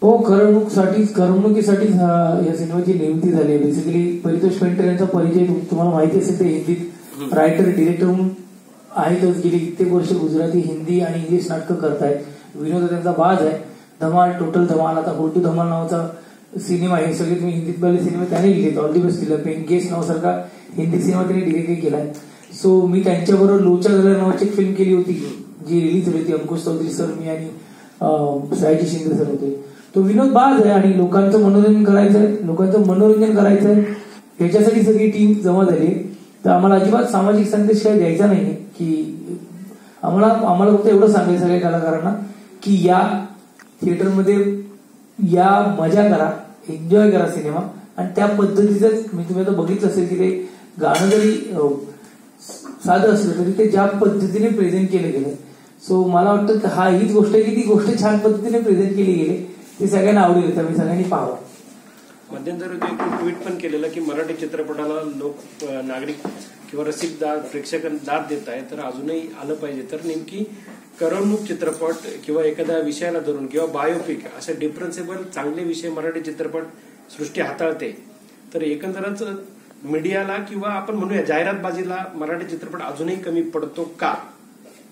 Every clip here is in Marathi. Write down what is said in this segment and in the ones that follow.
हो, करमणुकीसाठीच या सिनेमाची निर्मिती झाली आहे. बेसिकली परितोष पेंटर यांचा परिचय तुम्हाला माहिती असेल, ते हिंदीत रायटर डिरेक्टर म्हणून आहेतच. गेली कित्येक वर्ष गुजराती, हिंदी आणि इंग्लिश नाटकं करतायत. विनोद त्यांचा बाज आहे. धमाल, टोटल धमाल, आता गोटू धमाल नावाचा सिनेमा आहे. सगळे तुम्ही हिंदीत पहिले सिनेमा त्याने लिहिलेत. ऑल दी बेस्ट दिलं. पेन नावासारखा हिंदी सिनेमा त्यांनी डिरेक्ट केलाय. सो मी त्यांच्याबरोबर लोचा गलर नावाची एक फिल्म केली होती, जी रिलीज झाली होती. अंकुश चौधरी सर, मी आणि सायजी शिंदे सर होते. तो विनोद बाज आहे आणि लोकांचं मनोरंजन करायचंय याच्यासाठी सगळी टीम जमा झाली. तर आम्हाला अजिबात सामाजिक संदेश काय द्यायचा नाहीये, की आम्हाला फक्त एवढं सांगायचं सगळ्या कलाकारांना की या थिएटरमध्ये या, मजा करा, एन्जॉय करा सिनेमा. आणि त्या पद्धतीचं मी तुम्ही आता बघितलं असेल की ते गाणं जरी साधं असलं तरी ते ज्या पद्धतीने प्रेझेंट केलं गेलं. सो मला वाटतं हीच गोष्ट आहे की ती गोष्ट छान पद्धतीने प्रेझेंट केली गेली, ती सगळ्यांना आवडेल. त्यामुळे सगळ्यांनी पाहावं. मध्यंतरी एक ट्विट पण केलेलं की मराठी चित्रपटाला लोक, नागरिक किंवा रसिक प्रेक्षक दाद देत आहे, तर अजूनही आलं पाहिजे. तर नेमकी करमणूक चित्रपट किंवा एखाद्या विषयाला धरून किंवा बायोपिक असे डिफरन्सेबल चांगले विषय मराठी चित्रपट सृष्टी हाताळते. तर एकंदरच मीडियाला किंवा आपण म्हणूया जाहिरातबाजीला मराठी चित्रपट अजूनही कमी पडतो का,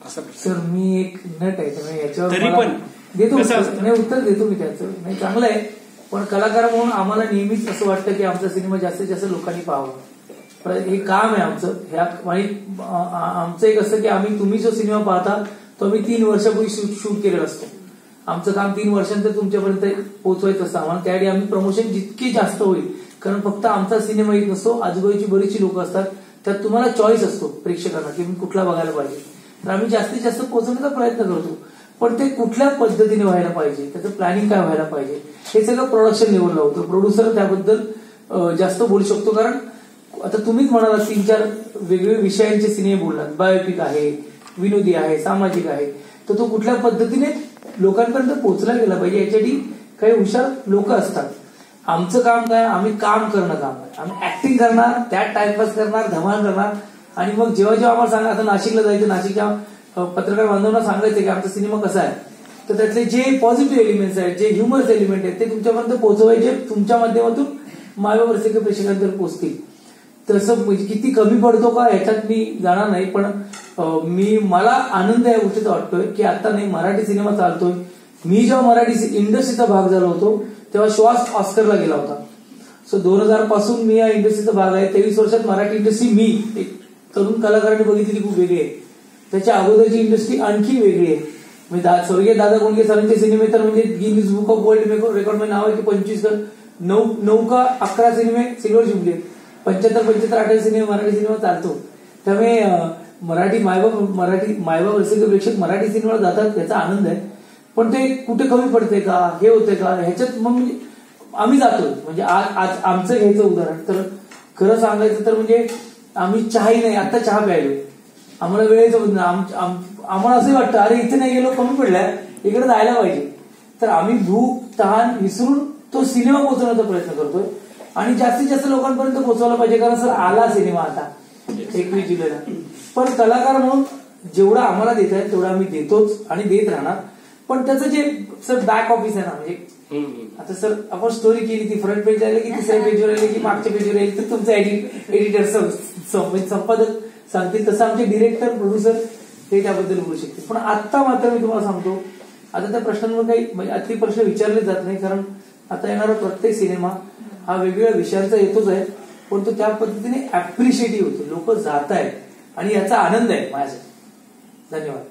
असं? सर, मी एक नट आहे, याच्यावर तरी पण उत्तर देतो मी त्याचं. नाही, चांगलं आहे. पण कलाकार म्हणून आम्हाला नेहमीच असं वाटतं की आमचा सिनेमा जास्तीत जास्त लोकांनी पाहावा. हे काम आहे आमचं. आमचं एक असं की तुम्ही जो सिनेमा पाहता तो आम्ही 3 वर्षापूर्वी शूट केलेला असतो. आमचं काम 3 वर्षांतर तुमच्यापर्यंत पोहोचवायचं असतं आम्हाला. त्यासाठी आम्ही प्रमोशन जितकी जास्त होईल, कारण फक्त आमचा सिनेमा येत नसतो, आजूबाजूची बरीचशी लोक असतात, त्यात तुम्हाला चॉईस असतो प्रेक्षकांना की मी कुठला बघायला पाहिजे. तर आम्ही जास्तीत जास्त पोहोचवण्याचा प्रयत्न करतो. पण ते कुठल्या पद्धतीने व्हायला पाहिजे, त्याचं प्लॅनिंग काय व्हायला पाहिजे, हे सगळं प्रोडक्शन लेवलला होतं. प्रोड्युसर त्याबद्दल जास्त बोलू शकतो. कारण आता तुम्हीच म्हणाला 3-4 वेगवेगळ्या विषयांचे सिनेमे बोललात. बायोपिक आहे, विनोदी आहे, सामाजिक आहे. तर तो कुठल्या पद्धतीने लोकांपर्यंत पोहोचला गेला पाहिजे याच्यासाठी काही हुशार लोक असतात. आमचं काम काय, आम्ही काम करणं काम आहे. आम्ही ऍक्टिंग करणार, त्यात टाइमपास करणार, धमाल करणार. आणि मग जेव्हा आम्हाला सांगा, आता नाशिकला जायचं, नाशिकच्या पत्रकार बांधवांना सांगायचं की आमचा सिनेमा कसा आहे, तर त्यातले जे पॉझिटिव्ह एलिमेंट्स आहेत, जे ह्युमरस एलिमेंट आहेत, ते तुमच्यापर्यंत पोहोचवायचे, तुमच्या माध्यमातून मायबाप रसिक प्रेक्षकांपर्यंत पोहोचतील. तसं किती कमी पडतो का याच्यात मी जाणार नाही. पण मला आनंद या गोष्टीचा वाटतोय की आता नाही, मराठी सिनेमा चालतोय. मी जेव्हा मराठी इंडस्ट्रीचा भाग झालो होतो तेव्हा श्वास ऑस्करला गेला होता. सो 2000 पासून मी या इंडस्ट्रीचा भाग आहे. 23 वर्षात मराठी इंडस्ट्री मी एक तरुण कलाकारांनी बघितली खूप वेगळी आहे. त्याच्या अगोदरची इंडस्ट्री आणखी वेगळी आहे. म्हणजे स्वर्गीय दादा कोंडके सरांचे सिनेमे तर म्हणजे Guinness book of world record मध्ये नाव आहे की 9 का 11 सिनेमे सिल्वर जुबली, 75-78 सिनेमे मराठी सिनेमा चालतो. त्यामुळे मराठी मायबाप रसिक प्रेक्षक मराठी सिनेमाला जातात, याचा आनंद आहे. पण ते कुठे कमी पडते का, हे होते का, ह्याच्यात मग आम्ही जातोय. म्हणजे आज आमचं घ्यायचं उदाहरण तर खरं सांगायचं तर म्हणजे आम्ही चहाही नाही, आता चहा प्यायलो, आम्हाला वेळेचं आम्हाला असंही वाटतं अरे इथे नाही गेलो, कमी पडलाय, इकडे जायला पाहिजे. तर आम्ही भूक तहान विसरून तो सिनेमा पोहोचवण्याचा प्रयत्न करतोय आणि जास्तीत जास्त लोकांपर्यंत पोहोचवला पाहिजे. कारण सर आला सिनेमा आता 21 जुलैला. पण कलाकार म्हणून जेवढं आम्हाला देत आहे तेवढं आम्ही देतोच आणि देत राहणार. पण त्याचं जे सर बॅक ऑफिस आहे ना, म्हणजे आता सर आपण स्टोरी केली, ती फ्रंट पेज आली की तिसऱ्या पेजवर आली की मागच्या पेजवर आली, तर तुमचं एडिटर संपादक सांगतील तसं आमचे डिरेक्टर प्रोड्युसर ते त्याबद्दल बोलू शकते. पण आता मात्र मी तुम्हाला सांगतो, आता त्या प्रश्नांवर काही म्हणजे अति प्रश्न विचारले जात नाही. कारण आता येणारा प्रत्येक सिनेमा हा वेगवेगळ्या विषयांचा येतोच आहे, पण तो त्या पद्धतीने अप्रिशिएटिव्ह होतो. लोक जात आहेत आणि याचा आनंद आहे माझ्यासाठी. धन्यवाद.